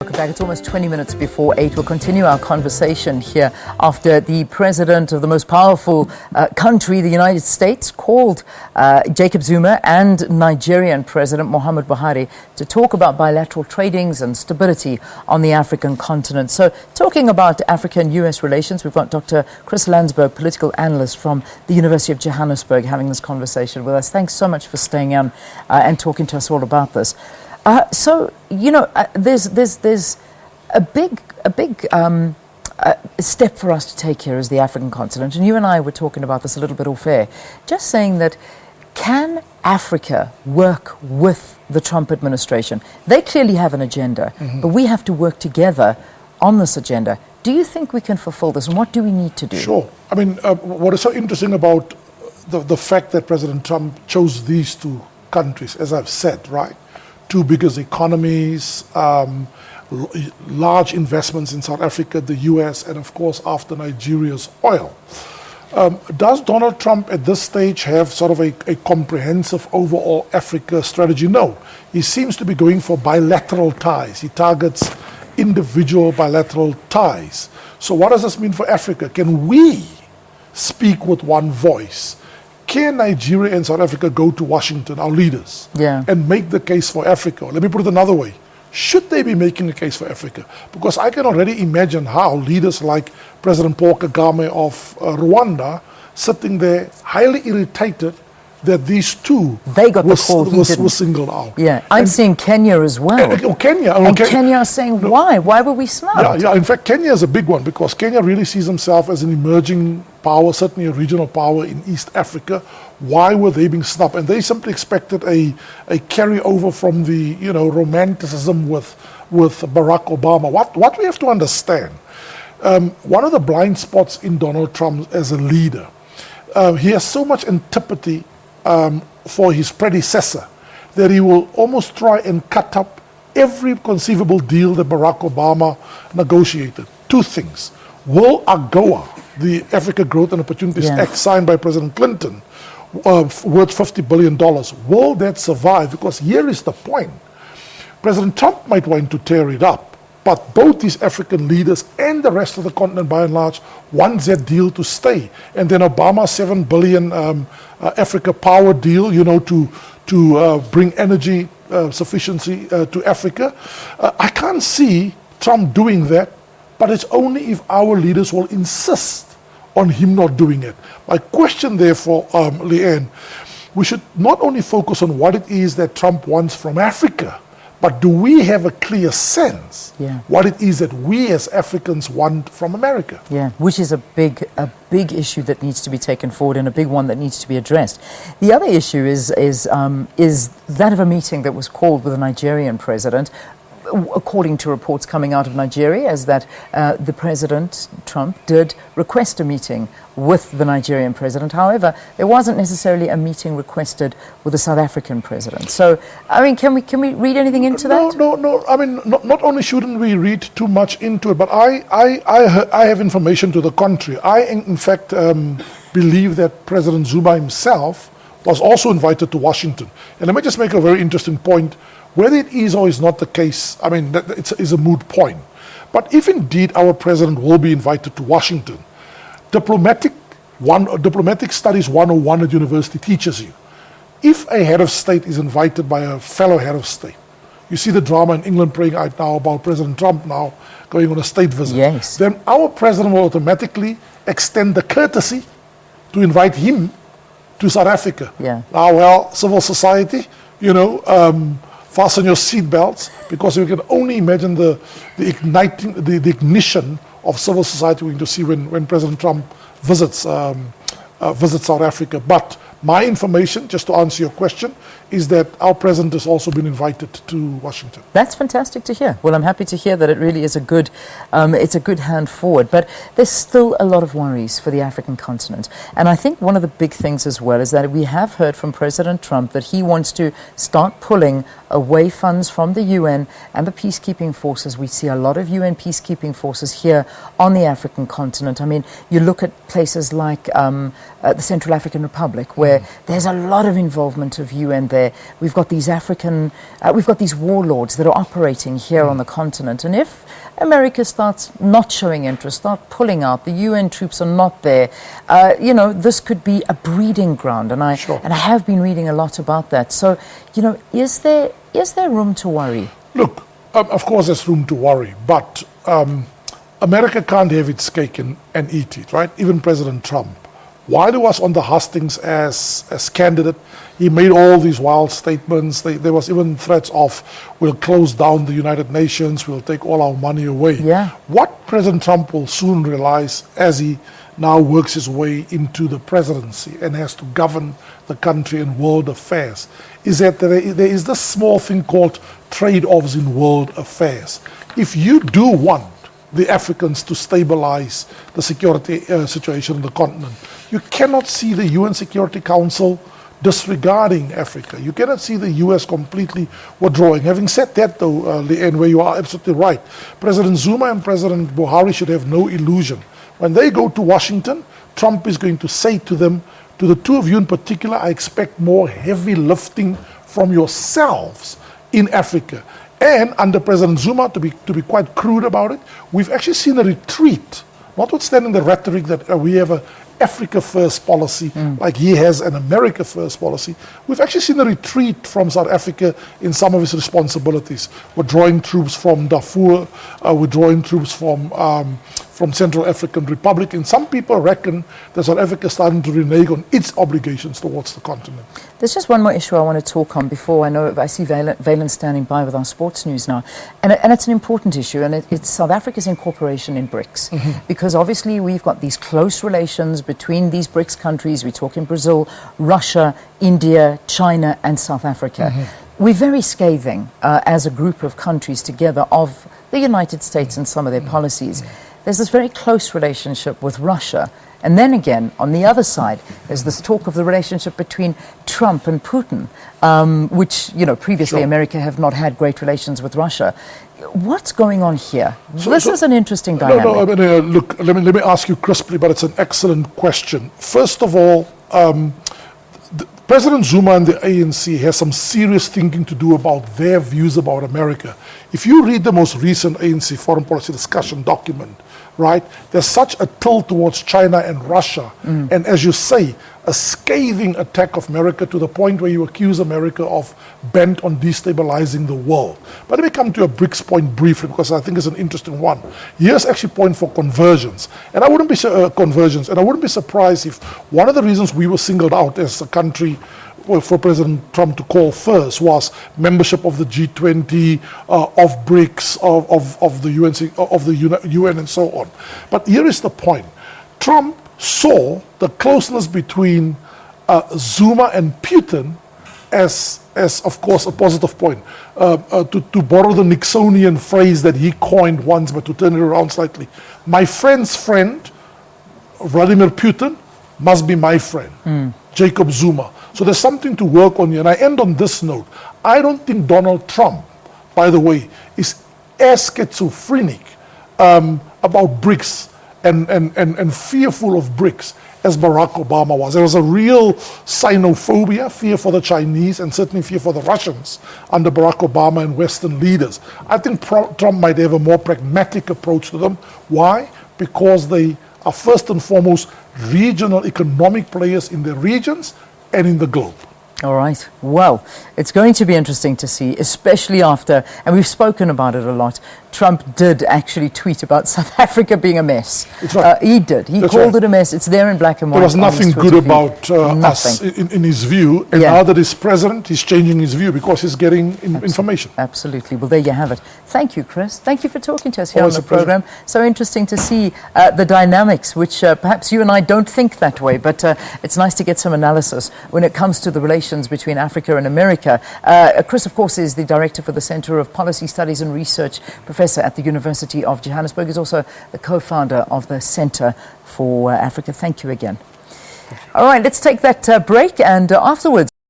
Welcome back. It's almost 20 minutes before 8. We'll continue our conversation here after the president of the most powerful country, the United States, called Jacob Zuma and Nigerian President Muhammad Buhari to talk about bilateral tradings and stability on the African continent. So talking about Africa and U.S. relations, we've got Dr. Chris Landsberg, political analyst from the University of Johannesburg, having this conversation with us. Thanks so much for staying on and talking to us all about this. There's a big step for us to take here as the African continent, and you and I were talking about this a little bit off air, just saying that can Africa work with the Trump administration? They clearly have an agenda, but we have to work together on this agenda. Do you think we can fulfill this, and what do we need to do? Sure. I mean, what is so interesting about the fact that President Trump chose these two countries, as I've said, right? Two biggest economies, large investments in South Africa, the US, and of course after Nigeria's oil. Does Donald Trump at this stage have sort of a comprehensive overall Africa strategy? No. He seems to be going for bilateral ties. He targets individual bilateral ties. So what does this mean for Africa? Can we speak with one voice? Can Nigeria and South Africa go to Washington, our leaders, and make the case for Africa? Let me put it another way. Should they be making a case for Africa? Because I can already imagine how leaders like President Paul Kagame of Rwanda, sitting there highly irritated that these two were singled out. Yeah, I'm seeing Kenya as well. Kenya is saying, why? Why were we snubbed? Yeah, in fact, Kenya is a big one because Kenya really sees themselves as an emerging power, certainly a regional power in East Africa. Why were they being snubbed? And they simply expected a carryover from the romanticism with Barack Obama. What we have to understand, one of the blind spots in Donald Trump as a leader, he has so much antipathy for his predecessor that he will almost try and cut up every conceivable deal that Barack Obama negotiated. Two things. Will AGOA, the Africa Growth and Opportunities Act signed by President Clinton, worth $50 billion, will that survive? Because here is the point. President Trump might want to tear it up, but both these African leaders and the rest of the continent, by and large, want that deal to stay. And then Obama's $7 billion Africa Power deal, to bring energy sufficiency to Africa. I can't see Trump doing that, but it's only if our leaders will insist on him not doing it. My question, therefore, Leanne, we should not only focus on what it is that Trump wants from Africa, but do we have a clear sense what it is that we as Africans want from America? Yeah, which is a big issue that needs to be taken forward and a big one that needs to be addressed. The other issue is that of a meeting that was called with the Nigerian president. According to reports coming out of Nigeria, is that the President, Trump, did request a meeting with the Nigerian president. However, there wasn't necessarily a meeting requested with the South African president. So, I mean, can we read anything into that? No. I mean, not only shouldn't we read too much into it, but I have information to the contrary. I, in fact, believe that President Zuma himself was also invited to Washington. And let me just make a very interesting point. Whether it is or is not the case, I mean, it's a moot point. But if indeed our president will be invited to Washington, Diplomatic Studies 101 at university teaches you, if a head of state is invited by a fellow head of state, you see the drama in England playing out now about President Trump now going on a state visit, then our president will automatically extend the courtesy to invite him to South Africa. Now, civil society, fasten your seatbelts, because you can only imagine the ignition of civil society we're going to see when President Trump visits South Africa. But my information, just to answer your question, is that our president has also been invited to Washington. That's fantastic to hear. Well, I'm happy to hear that it really is it's a good hand forward. But there's still a lot of worries for the African continent. And I think one of the big things as well is that we have heard from President Trump that he wants to start pulling away funds from the UN and the peacekeeping forces. We see a lot of UN peacekeeping forces here on the African continent. I mean, you look at places like the Central African Republic, where there's a lot of involvement of UN there. there. We've got these we've got these warlords that are operating here on the continent. And if America starts not showing interest, start pulling out, the UN troops are not there, this could be a breeding ground. And I have been reading a lot about that. So, is there room to worry? Look, of course there's room to worry, but America can't have its cake and eat it, right? Even President Trump, while he was on the hustings as candidate, he made all these wild statements. There was even threats of, we'll close down the United Nations, we'll take all our money away. Yeah. What President Trump will soon realize as he now works his way into the presidency and has to govern the country in world affairs is that there is this small thing called trade-offs in world affairs. If you do want the Africans to stabilize the security situation on the continent, you cannot see the UN Security Council disregarding Africa. You cannot see the US completely withdrawing. Having said that, though, Leanne, where you are absolutely right, President Zuma and President Buhari should have no illusion. When they go to Washington, Trump is going to say to them, to the two of you in particular, I expect more heavy lifting from yourselves in Africa. And under President Zuma, to be quite crude about it, we've actually seen a retreat, notwithstanding the rhetoric that we have a Africa First policy, like he has an America First policy. We've actually seen a retreat from South Africa in some of its responsibilities. Withdrawing troops from Darfur, withdrawing troops from Central African Republic, and some people reckon that South Africa is starting to renege on its obligations towards the continent. There's just one more issue I want to talk on before I see Valen standing by with our sports news now. And it's an important issue, and it's South Africa's incorporation in BRICS. Because obviously we've got these close relations between these BRICS countries. We talk in Brazil, Russia, India, China, and South Africa. We're very scathing as a group of countries together of the United States and some of their policies. There's this very close relationship with Russia. And then again, on the other side, there's this talk of the relationship between Trump and Putin, which, previously America have not had great relations with Russia. What's going on here? This is an interesting dynamic. No, look, let me ask you crisply, but it's an excellent question. First of all, President Zuma and the ANC has some serious thinking to do about their views about America. If you read the most recent ANC foreign policy discussion document, right, there's such a tilt towards China and Russia, and as you say, a scathing attack of America to the point where you accuse America of bent on destabilizing the world. But let me come to a BRICS point briefly, because I think it's an interesting one. Here's actually point for convergence, and I wouldn't be surprised if one of the reasons we were singled out as a country for President Trump to call first was membership of the G20, of BRICS, of the UN, and so on. But here is the point: Trump saw the closeness between Zuma and Putin as of course a positive point. To borrow the Nixonian phrase that he coined once, but to turn it around slightly, my friend's friend, Vladimir Putin, must be my friend, Jacob Zuma. So there's something to work on here. And I end on this note. I don't think Donald Trump, by the way, is as schizophrenic about BRICS and fearful of BRICS as Barack Obama was. There was a real xenophobia, fear for the Chinese, and certainly fear for the Russians under Barack Obama and Western leaders. I think Trump might have a more pragmatic approach to them. Why? Because they are first and foremost regional economic players in their regions and in the globe. All right. Well, it's going to be interesting to see, especially after, and we've spoken about it a lot, Trump did actually tweet about South Africa being a mess. That's right. He did. He called it a mess. It's there in black and white. There was nothing good about us in his view. And now that he's president, he's changing his view because he's getting information. Absolutely. Well, there you have it. Thank you, Chris. Thank you for talking to us here on the program. So interesting to see the dynamics, which perhaps you and I don't think that way, but it's nice to get some analysis when it comes to the relations between Africa and America. Chris, of course, is the director for the Center of Policy Studies and Research, professor at the University of Johannesburg. Is also the co-founder of the Center for Africa. Thank you again. All right, let's take that break, and afterwards